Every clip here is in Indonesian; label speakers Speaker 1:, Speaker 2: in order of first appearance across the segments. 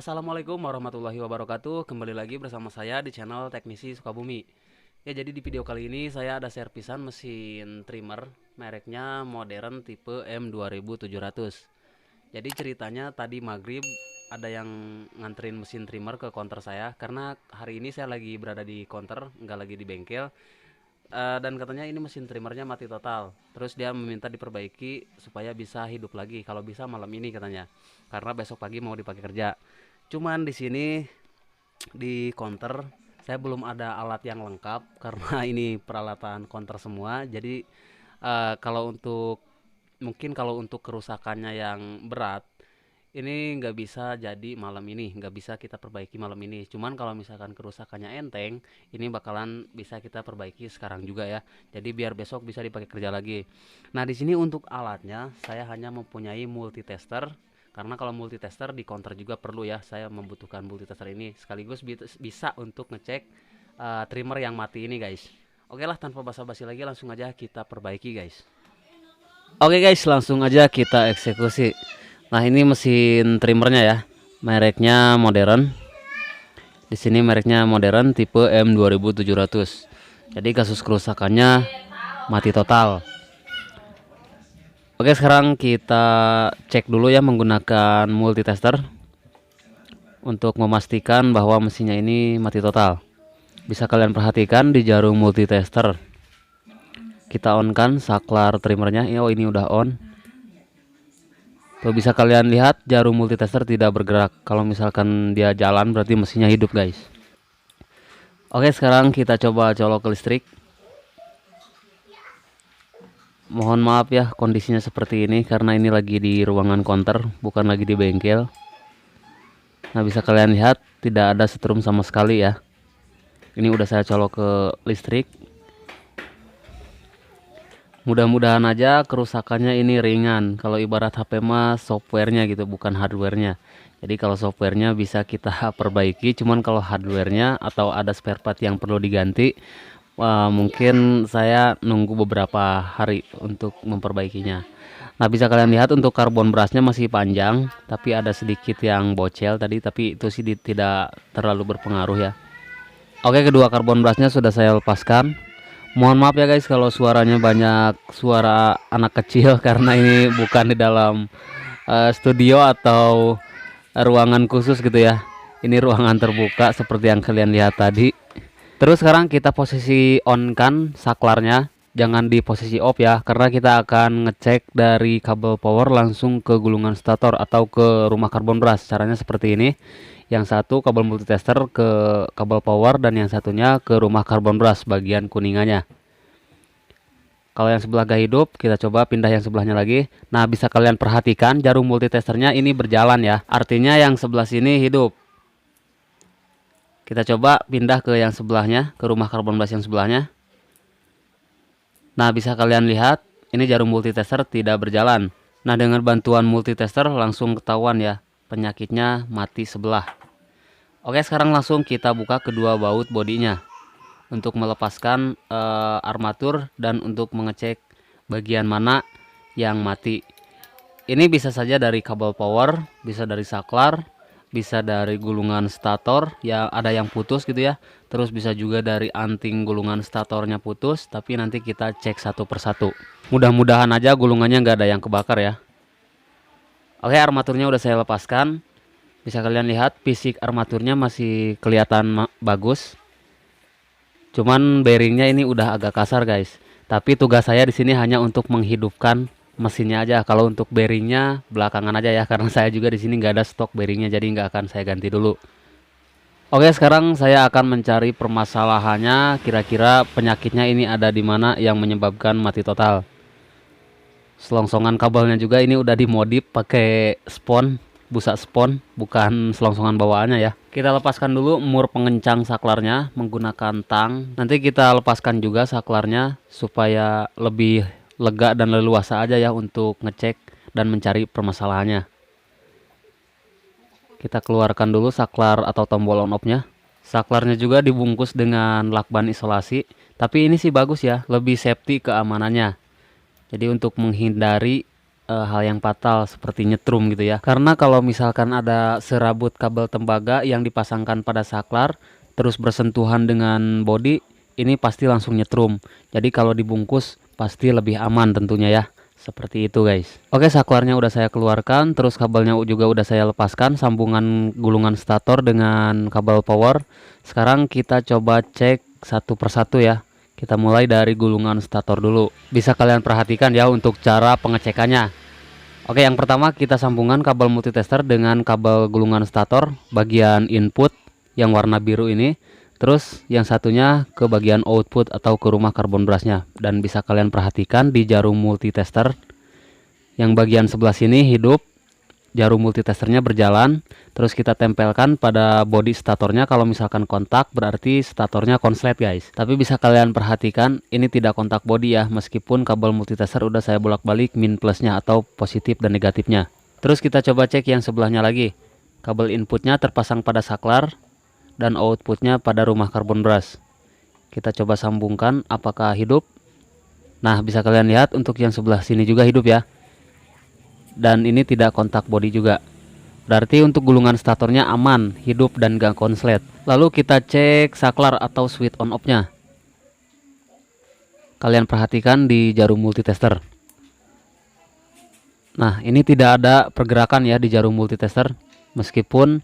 Speaker 1: Assalamualaikum warahmatullahi wabarakatuh. Kembali lagi bersama saya di channel Teknisi Sukabumi. Ya, jadi di video kali ini saya ada servisan mesin trimmer mereknya modern tipe M2700. Jadi ceritanya tadi maghrib ada yang nganterin mesin trimmer ke counter saya karena hari ini saya lagi berada di counter, nggak lagi di bengkel. Dan katanya ini mesin trimmernya mati total. Terus dia meminta diperbaiki supaya bisa hidup lagi. Kalau bisa malam ini katanya. Karena besok pagi mau dipakai kerja. Cuman di sini di counter saya belum ada alat yang lengkap karena ini peralatan counter semua. Jadi kalau untuk mungkin kalau untuk kerusakannya yang berat ini nggak bisa jadi malam ini, nggak bisa kita perbaiki malam ini. Cuman kalau misalkan kerusakannya enteng, ini bakalan bisa kita perbaiki sekarang juga ya. Jadi biar besok bisa dipakai kerja lagi. Nah, di sini untuk alatnya saya hanya mempunyai multitester. Karena kalau multitester di counter juga perlu ya. Saya membutuhkan multitester ini sekaligus bisa untuk ngecek trimmer yang mati ini, guys. Oke lah, tanpa basa-basi lagi langsung aja kita perbaiki, guys. Oke guys, langsung aja kita eksekusi. Nah, ini mesin trimmernya ya. Mereknya modern. Di sini mereknya modern tipe M2700. Jadi kasus kerusakannya mati total. Oke, sekarang kita cek dulu ya menggunakan multitester untuk memastikan bahwa mesinnya ini mati total. Bisa kalian perhatikan di jarum multitester. Kita on kan saklar trimmernya. Oh, ini udah on. Tuh, bisa kalian lihat jarum multitester tidak bergerak. Kalau misalkan dia jalan berarti mesinnya hidup, guys. Oke, sekarang kita coba colok ke listrik. Mohon maaf ya kondisinya seperti ini karena ini lagi di ruangan counter, bukan lagi di bengkel. Nah, bisa kalian lihat tidak ada setrum sama sekali ya. Ini udah saya colok ke listrik. Mudah-mudahan aja kerusakannya ini ringan. Kalau ibarat HP mah softwarenya gitu, bukan hardwarenya. Jadi kalau softwarenya bisa kita perbaiki, cuman kalau hardwarenya atau ada spare part yang perlu diganti, mungkin saya nunggu beberapa hari untuk memperbaikinya. Nah, bisa kalian lihat untuk karbon brusnya masih panjang, tapi ada sedikit yang bocel tadi, tapi itu sih tidak terlalu berpengaruh ya. Oke, kedua karbon brusnya sudah saya lepaskan. Mohon maaf ya guys kalau suaranya banyak suara anak kecil karena ini bukan di dalam studio atau ruangan khusus gitu ya. Ini ruangan terbuka seperti yang kalian lihat tadi. Terus sekarang kita posisi on kan saklarnya, jangan di posisi off ya, karena kita akan ngecek dari kabel power langsung ke gulungan stator atau ke rumah karbon brush. Caranya seperti ini. Yang satu kabel multitester ke kabel power dan yang satunya ke rumah karbon brush bagian kuningannya. Kalau yang sebelah gak hidup, kita coba pindah yang sebelahnya lagi. Nah, bisa kalian perhatikan jarum multitesternya ini berjalan ya. Artinya yang sebelah sini hidup. Kita coba pindah ke yang sebelahnya, ke rumah karbon brush yang sebelahnya. Nah, bisa kalian lihat ini jarum multitester tidak berjalan. Nah, dengan bantuan multitester langsung ketahuan ya, penyakitnya mati sebelah. Oke, sekarang langsung kita buka kedua baut bodinya untuk melepaskan armatur dan untuk mengecek bagian mana yang mati. Ini bisa saja dari kabel power, bisa dari saklar, bisa dari gulungan stator ya, ada yang putus gitu ya. Terus bisa juga dari anting gulungan statornya putus, tapi nanti kita cek satu persatu. Mudah-mudahan aja gulungannya nggak ada yang kebakar ya. Oke, armaturnya udah saya lepaskan. Bisa kalian lihat fisik armaturnya masih kelihatan bagus. Cuman bearingnya ini udah agak kasar guys. Tapi tugas saya di sini hanya untuk menghidupkan mesinnya aja. Kalau untuk bearingnya belakangan aja ya, karena saya juga di sini nggak ada stok bearingnya, jadi nggak akan saya ganti dulu. Oke, sekarang saya akan mencari permasalahannya. Kira-kira penyakitnya ini ada di mana yang menyebabkan mati total. Selongsongan kabelnya juga ini udah dimodif pakai spon, busa spon, bukan selongsongan bawaannya ya. Kita lepaskan dulu mur pengencang saklarnya menggunakan tang. Nanti kita lepaskan juga saklarnya supaya lebih lega dan leluasa aja ya untuk ngecek dan mencari permasalahannya. Kita keluarkan dulu saklar atau tombol on off-nya. Saklarnya juga dibungkus dengan lakban isolasi. Tapi ini sih bagus ya, lebih safety keamanannya. Jadi untuk menghindari hal yang fatal seperti nyetrum gitu ya. Karena kalau misalkan ada serabut kabel tembaga yang dipasangkan pada saklar terus bersentuhan dengan bodi, ini pasti langsung nyetrum. Jadi kalau dibungkus pasti lebih aman tentunya ya. Seperti itu guys. Oke, saklarnya udah saya keluarkan, terus kabelnya juga udah saya lepaskan, sambungan gulungan stator dengan kabel power. Sekarang kita coba cek satu persatu ya. Kita mulai dari gulungan stator dulu. Bisa kalian perhatikan ya untuk cara pengecekannya. Oke, yang pertama kita sambungkan kabel multitester dengan kabel gulungan stator bagian input yang warna biru ini. Terus yang satunya ke bagian output atau ke rumah karbon brusnya. Dan bisa kalian perhatikan di jarum multitester yang bagian sebelah sini hidup, jarum multitesternya berjalan. Terus kita tempelkan pada bodi statornya. Kalau misalkan kontak berarti statornya konslet guys. Tapi bisa kalian perhatikan ini tidak kontak bodi ya, meskipun kabel multitester udah saya bolak-balik min plusnya atau positif dan negatifnya. Terus kita coba cek yang sebelahnya lagi. Kabel inputnya terpasang pada saklar dan outputnya pada rumah karbon brush. Kita coba sambungkan apakah hidup. Nah, bisa kalian lihat untuk yang sebelah sini juga hidup ya. Dan ini tidak kontak bodi juga. Berarti untuk gulungan statornya aman, hidup dan gak konslet. Lalu kita cek saklar atau switch on off nya. Kalian perhatikan di jarum multitester. Nah, ini tidak ada pergerakan ya di jarum multitester. Meskipun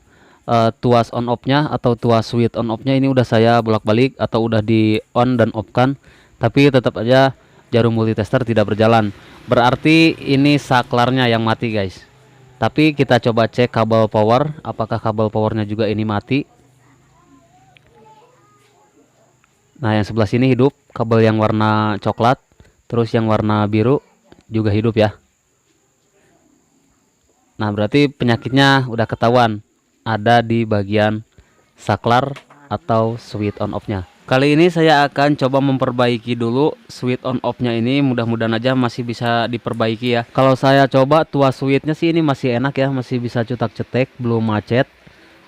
Speaker 1: tuas on off nya atau tuas switch on off nya ini udah saya bolak-balik atau udah di on dan off kan, tapi tetap aja jarum multitester tidak berjalan. Berarti ini saklarnya yang mati guys. Tapi kita coba cek kabel power, apakah kabel powernya juga ini mati. Nah, yang sebelah sini hidup, kabel yang warna coklat, terus yang warna biru juga hidup ya. Nah, berarti penyakitnya udah ketahuan, ada di bagian saklar atau switch on off nya. Kali ini saya akan coba memperbaiki dulu switch on off nya ini, mudah-mudahan aja masih bisa diperbaiki ya. Kalau saya coba tuas switchnya sih ini masih enak ya, masih bisa cetak-cetek, belum macet.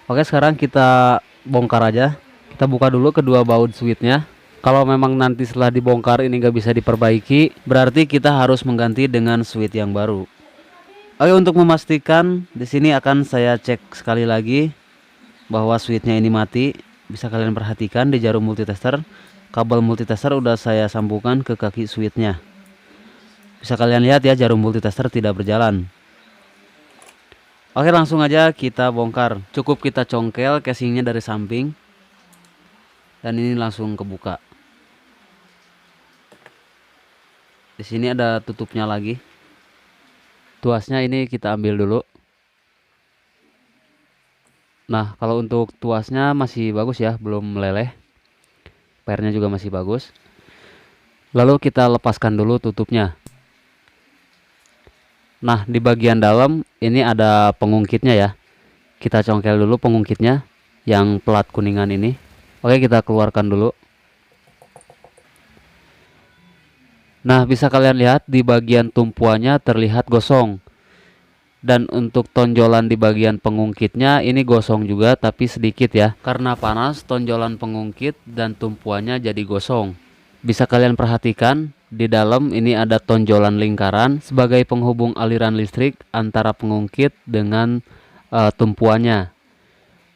Speaker 1: Oke, sekarang kita bongkar aja. Kita buka dulu kedua baut switchnya. Kalau memang nanti setelah dibongkar ini nggak bisa diperbaiki, berarti kita harus mengganti dengan switch yang baru. Oke, untuk memastikan di sini akan saya cek sekali lagi bahwa switchnya ini mati. Bisa kalian perhatikan di jarum multitester, kabel multitester udah saya sambungkan ke kaki switchnya. Bisa kalian lihat ya, jarum multitester tidak berjalan. Oke, langsung aja kita bongkar. Cukup kita congkel casingnya dari samping, dan ini langsung kebuka. Di sini ada tutupnya lagi. Tuasnya ini kita ambil dulu. Nah, kalau untuk tuasnya masih bagus ya, belum meleleh. Pernya juga masih bagus. Lalu kita lepaskan dulu tutupnya. Nah, di bagian dalam ini ada pengungkitnya ya. Kita congkel dulu pengungkitnya yang pelat kuningan ini. Oke, kita keluarkan dulu. Nah, bisa kalian lihat di bagian tumpuannya terlihat gosong. Dan untuk tonjolan di bagian pengungkitnya ini gosong juga, tapi sedikit ya. Karena panas, tonjolan pengungkit dan tumpuannya jadi gosong. Bisa kalian perhatikan di dalam ini ada tonjolan lingkaran sebagai penghubung aliran listrik antara pengungkit dengan tumpuannya.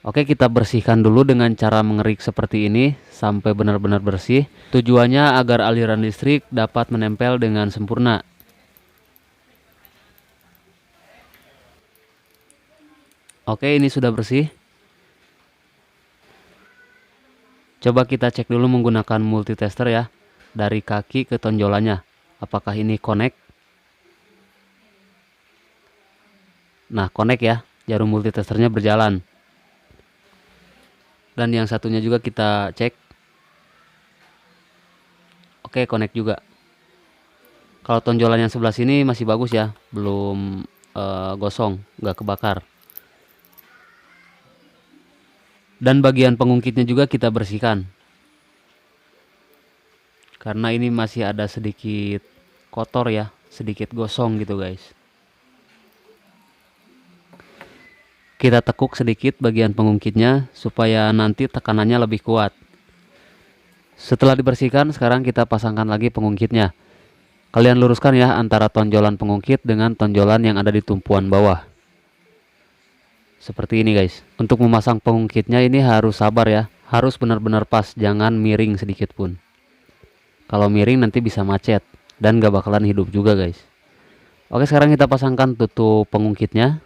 Speaker 1: Oke, kita bersihkan dulu dengan cara mengerik seperti ini sampai benar-benar bersih. Tujuannya agar aliran listrik dapat menempel dengan sempurna. Oke, ini sudah bersih. Coba kita cek dulu menggunakan multitester ya, dari kaki ke tonjolannya. Apakah ini connect? Nah, connect ya, jarum multitesternya berjalan. Dan yang satunya juga kita cek. Oke, connect juga. Kalau tonjolan yang sebelah sini masih bagus ya, belum gosong, nggak kebakar. Dan bagian pengungkitnya juga kita bersihkan, karena ini masih ada sedikit kotor ya, sedikit gosong gitu guys. Kita tekuk sedikit bagian pengungkitnya supaya nanti tekanannya lebih kuat. Setelah dibersihkan, sekarang kita pasangkan lagi pengungkitnya. Kalian luruskan ya antara tonjolan pengungkit dengan tonjolan yang ada di tumpuan bawah. Seperti ini guys. Untuk memasang pengungkitnya ini harus sabar ya. Harus benar-benar pas, jangan miring sedikit pun. Kalau miring nanti bisa macet dan gak bakalan hidup juga guys. Oke, sekarang kita pasangkan tutup pengungkitnya.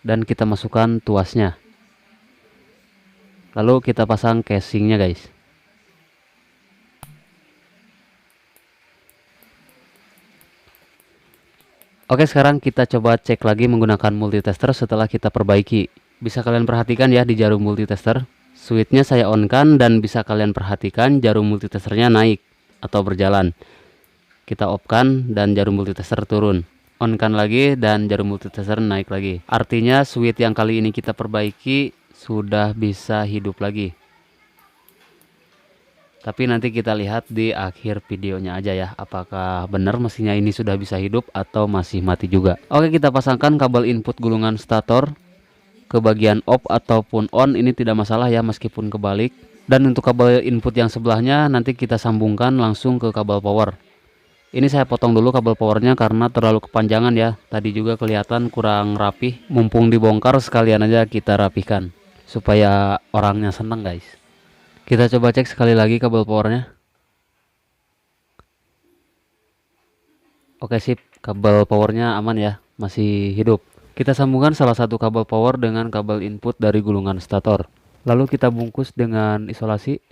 Speaker 1: Dan kita masukkan tuasnya. Lalu kita pasang casingnya guys. Oke, sekarang kita coba cek lagi menggunakan multitester setelah kita perbaiki. Bisa kalian perhatikan ya di jarum multitester. Switchnya saya on kan dan bisa kalian perhatikan jarum multitesternya naik atau berjalan. Kita off kan dan jarum multitester turun. On kan lagi dan jarum multitester naik lagi. Artinya switch yang kali ini kita perbaiki sudah bisa hidup lagi. Tapi nanti kita lihat di akhir videonya aja ya, apakah benar mesinnya ini sudah bisa hidup atau masih mati juga. Oke, kita pasangkan kabel input gulungan stator ke bagian off ataupun on, ini tidak masalah ya meskipun kebalik. Dan untuk kabel input yang sebelahnya nanti kita sambungkan langsung ke kabel power. Ini saya potong dulu kabel powernya karena terlalu kepanjangan ya. Tadi juga kelihatan kurang rapih. Mumpung dibongkar sekalian aja kita rapihkan supaya orangnya senang guys. Kita coba cek sekali lagi kabel powernya. Oke sip, kabel powernya aman ya, masih hidup. Kita sambungkan salah satu kabel power dengan kabel input dari gulungan stator. Lalu kita bungkus dengan isolasi.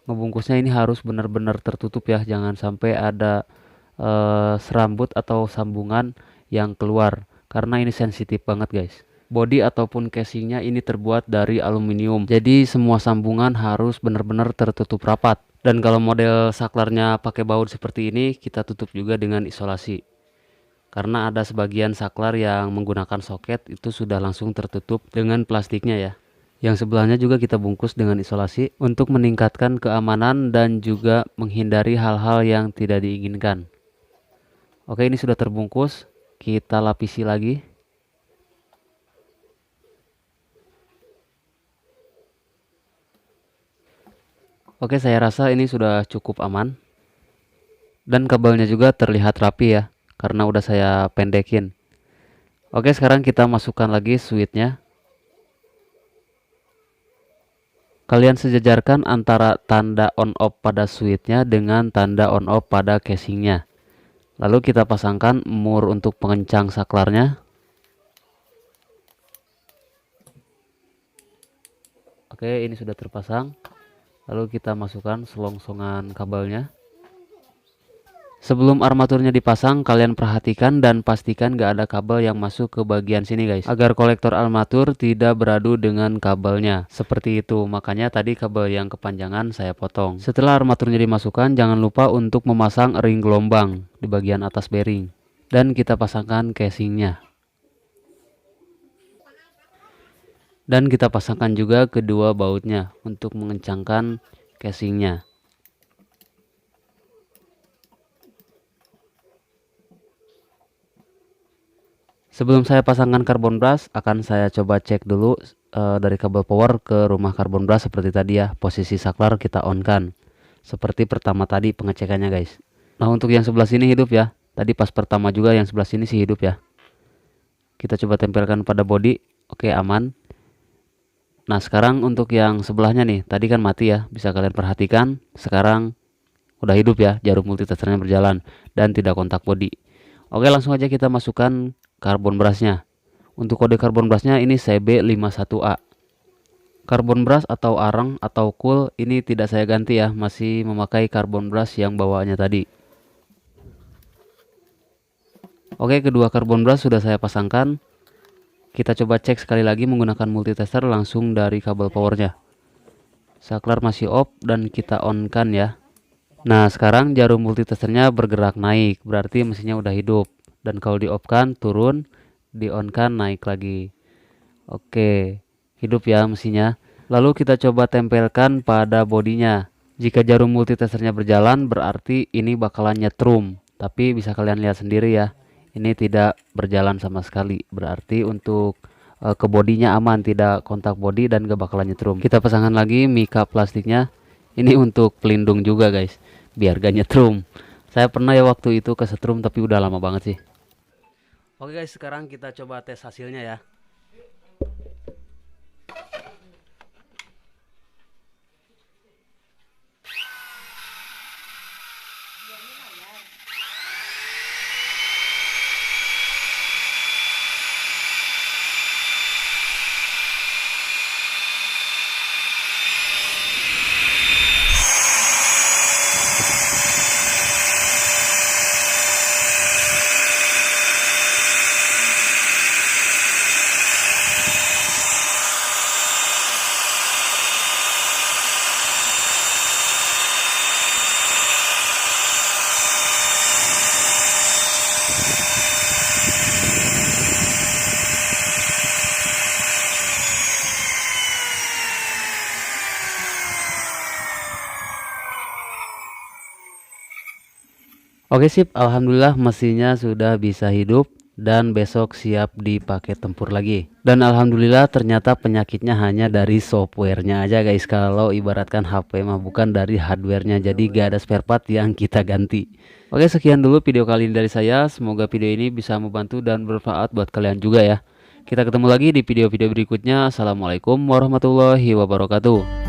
Speaker 1: Ngebungkusnya ini harus benar-benar tertutup ya, jangan sampai ada serambut atau sambungan yang keluar. Karena ini sensitif banget guys. Bodi ataupun casingnya ini terbuat dari aluminium, jadi semua sambungan harus benar-benar tertutup rapat. Dan kalau model saklarnya pakai baut seperti ini, kita tutup juga dengan isolasi. Karena ada sebagian saklar yang menggunakan soket itu sudah langsung tertutup dengan plastiknya ya. Yang sebelahnya juga kita bungkus dengan isolasi untuk meningkatkan keamanan dan juga menghindari hal-hal yang tidak diinginkan. Oke, ini sudah terbungkus, kita lapisi lagi. Oke, saya rasa ini sudah cukup aman. Dan kabelnya juga terlihat rapi ya, karena udah saya pendekin. Oke, sekarang kita masukkan lagi switchnya. Kalian sejajarkan antara tanda on off pada switchnya dengan tanda on off pada casingnya. Lalu kita pasangkan mur untuk pengencang saklarnya. Oke, ini sudah terpasang. Lalu kita masukkan selongsongan kabelnya. Sebelum armaturnya dipasang, kalian perhatikan dan pastikan gak ada kabel yang masuk ke bagian sini guys, agar kolektor armatur tidak beradu dengan kabelnya. Seperti itu, makanya tadi kabel yang kepanjangan saya potong. Setelah armaturnya dimasukkan, jangan lupa untuk memasang ring gelombang di bagian atas bearing. Dan kita pasangkan casingnya. Dan kita pasangkan juga kedua bautnya untuk mengencangkan casingnya. Sebelum saya pasangkan karbon brush, akan saya coba cek dulu dari kabel power ke rumah karbon brush seperti tadi ya. Posisi saklar kita on kan. Seperti pertama tadi pengecekannya guys. Nah, untuk yang sebelah sini hidup ya. Tadi pas pertama juga yang sebelah sini sih hidup ya. Kita coba tempelkan pada bodi. Oke, aman. Nah, sekarang untuk yang sebelahnya nih, tadi kan mati ya, bisa kalian perhatikan. Sekarang udah hidup ya, jarum multitesternya berjalan dan tidak kontak bodi. Oke, langsung aja kita masukkan karbon brushnya. Untuk kode karbon brushnya ini CB51A. Karbon brush atau arang atau cool ini tidak saya ganti ya, masih memakai karbon brush yang bawaannya tadi. Oke, kedua karbon brush sudah saya pasangkan. Kita coba cek sekali lagi menggunakan multitester langsung dari kabel powernya. Saklar masih off dan kita on kan ya. Nah, sekarang jarum multitesternya bergerak naik, berarti mesinnya udah hidup. Dan kalau di off kan turun, di on kan naik lagi. Oke, hidup ya mesinnya. Lalu kita coba tempelkan pada bodinya. Jika jarum multitesternya berjalan, berarti ini bakalan nyetrum. Tapi bisa kalian lihat sendiri ya. Ini tidak berjalan sama sekali, berarti untuk ke bodinya aman, tidak kontak bodi dan gak bakalan nyetrum. Kita pasangkan lagi mika plastiknya. Ini untuk pelindung juga guys, biar gak nyetrum. Saya pernah ya waktu itu kesetrum tapi udah lama banget sih. Oke guys, sekarang kita coba tes hasilnya ya. Oke sip, alhamdulillah mesinnya sudah bisa hidup dan besok siap dipakai tempur lagi. Dan alhamdulillah ternyata penyakitnya hanya dari softwarenya aja guys. Kalau ibaratkan HP mah bukan dari hardwarenya, jadi gak ada spare part yang kita ganti. Oke, sekian dulu video kali ini dari saya. Semoga video ini bisa membantu dan bermanfaat buat kalian juga ya. Kita ketemu lagi di video-video berikutnya. Assalamualaikum warahmatullahi wabarakatuh.